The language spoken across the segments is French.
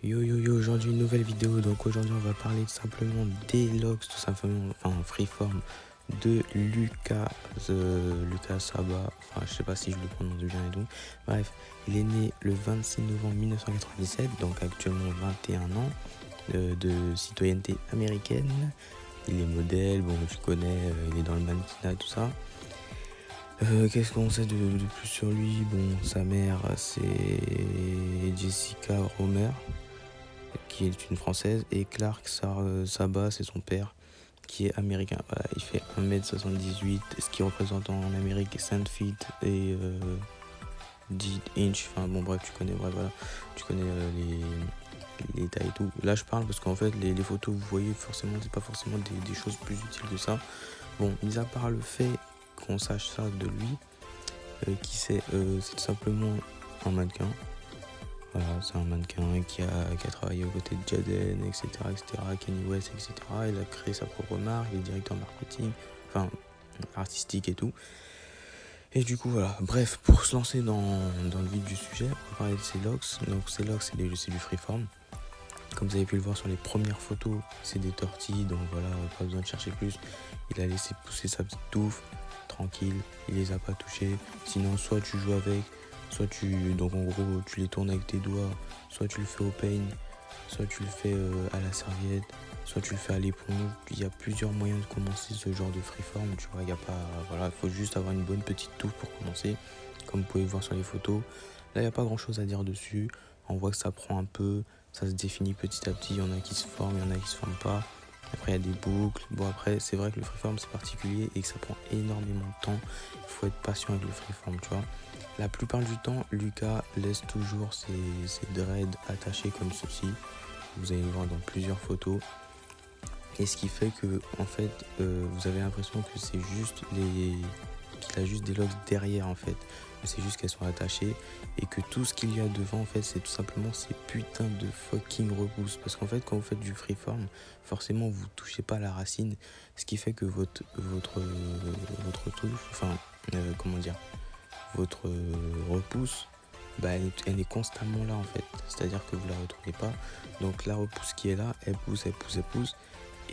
Yo yo yo, aujourd'hui une nouvelle vidéo. Donc aujourd'hui on va parler tout simplement des logs, tout simplement, enfin freeform de Lucas, Lucas Saba. Enfin je sais pas si je le prononce bien et tout. Bref, il est né le 26 novembre 1997, donc actuellement 21 ans, de citoyenneté américaine. Il est modèle, bon tu connais, il est dans le mannequinat tout ça. Qu'est-ce qu'on sait de plus sur lui? Bon, sa mère c'est Jessica Romer, qui est une française, et Clark Saba, c'est son père, qui est américain. Voilà, il fait 1m78, ce qui représente en Amérique 5 feet et 10 inches. Enfin bon, bref, tu connais, bref, voilà, tu connais les tailles et tout. Là, je parle parce qu'en fait, les photos, vous voyez, forcément, c'est pas forcément des choses plus utiles que ça. Bon, mis à part le fait qu'on sache ça de lui, c'est tout simplement un mannequin. Voilà, c'est un mannequin qui a travaillé aux côtés de Jaden, etc., Kanye West, etc. Il a créé sa propre marque, il est directeur marketing, enfin artistique et tout. Et du coup, voilà. Bref, pour se lancer dans le vif du sujet, on va parler de ses logs. Donc, ces logs, c'est du freeform. Comme vous avez pu le voir sur les premières photos, c'est des tortilles, donc voilà, pas besoin de chercher plus. Il a laissé pousser sa petite touffe, tranquille, il les a pas touchés. Sinon, soit tu joues avec, donc en gros, tu les tournes avec tes doigts, soit tu le fais au paint, soit tu le fais à la serviette, soit tu le fais à l'éponge. Il y a plusieurs moyens de commencer ce genre de freeform, tu vois, il y a pas, voilà, il faut juste avoir une bonne petite touffe pour commencer, comme vous pouvez voir sur les photos. Là, il n'y a pas grand chose à dire dessus, on voit que ça prend un peu, ça se définit petit à petit, il y en a qui se forment, il y en a qui se forment pas. Après, il y a des boucles. Bon, après, c'est vrai que le freeform, c'est particulier et que ça prend énormément de temps. Il faut être patient avec le freeform, tu vois. La plupart du temps, Lucas laisse toujours ses dreads attachés comme ceci. Vous allez le voir dans plusieurs photos. Et ce qui fait que, en fait, vous avez l'impression que c'est juste qu'il a juste des locks derrière, en fait. C'est juste qu'elles sont attachées et que tout ce qu'il y a devant, en fait, c'est tout simplement ces putains de fucking repousses. Parce qu'en fait, quand vous faites du freeform, forcément, vous touchez pas à la racine, ce qui fait que votre touffe, enfin, comment dire, votre repousse, bah, elle est constamment là, en fait. C'est-à-dire que vous la retrouvez pas. Donc la repousse qui est là, elle pousse, elle pousse, elle pousse.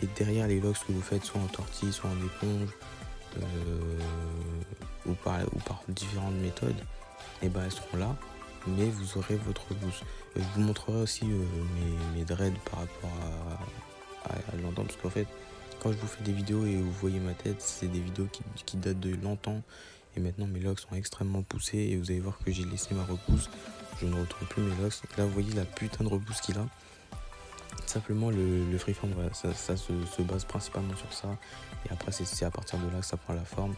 Et derrière les logs que vous faites, soit en tortille, soit en éponge, ou par différentes méthodes, et ben elles seront là, mais vous aurez votre boost. Je vous montrerai aussi mes dreads par rapport à longtemps, parce qu'en fait, quand je vous fais des vidéos et vous voyez ma tête, c'est des vidéos qui datent de longtemps, et maintenant mes locks sont extrêmement poussés, et vous allez voir que j'ai laissé ma repousse, je ne retrouve plus mes locks. Là, vous voyez la putain de repousse qu'il a. Simplement le freeform, voilà, ça se base principalement sur ça, et après c'est à partir de là que ça prend la forme.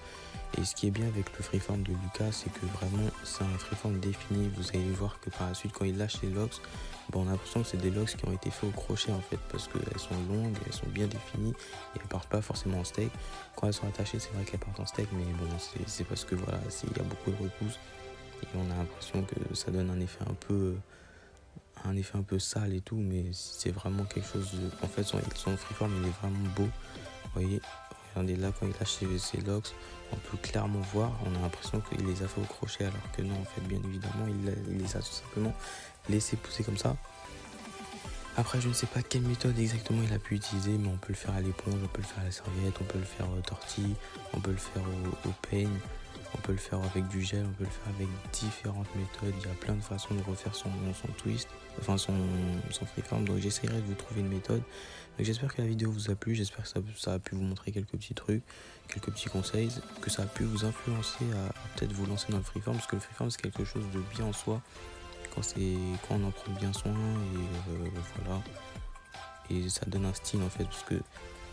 Et ce qui est bien avec le freeform de Lucas, c'est que vraiment c'est un freeform défini. Vous allez voir que par la suite, quand il lâche les locks, on a l'impression que c'est des locks qui ont été faits au crochet, en fait, parce qu'elles sont longues, elles sont bien définies et elles partent pas forcément en steak. Quand elles sont attachées, c'est vrai qu'elles partent en steak, mais bon, c'est parce que voilà, il y a beaucoup de repousses et on a l'impression que ça donne un effet un peu sale et tout, mais c'est vraiment quelque chose de... En fait, son freeform, il est vraiment beau. Vous voyez, regardez là, quand il lâche ses locks, on peut clairement voir, on a l'impression qu'il les a fait au crochet, alors que non, en fait, bien évidemment, il les a tout simplement laissé pousser comme ça. Après, je ne sais pas quelle méthode exactement il a pu utiliser, mais on peut le faire à l'éponge, on peut le faire à la serviette, on peut le faire tortille, on peut le faire au pain, on peut le faire avec du gel, on peut le faire avec différentes méthodes. Il y a plein de façons de refaire son twist, enfin son freeform. Donc j'essaierai de vous trouver une méthode. Donc j'espère que la vidéo vous a plu, j'espère que ça a pu vous montrer quelques petits trucs, quelques petits conseils, que ça a pu vous influencer à peut-être vous lancer dans le freeform, parce que le freeform c'est quelque chose de bien en soi quand on en prend bien soin, et voilà. Et ça donne un style, en fait, parce que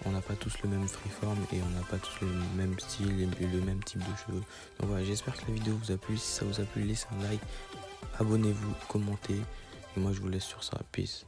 on n'a pas tous le même freeform et on n'a pas tous le même style et le même type de cheveux. Donc voilà, j'espère que la vidéo vous a plu. Si ça vous a plu, laissez un like, abonnez-vous, commentez, et moi je vous laisse sur ça. Peace.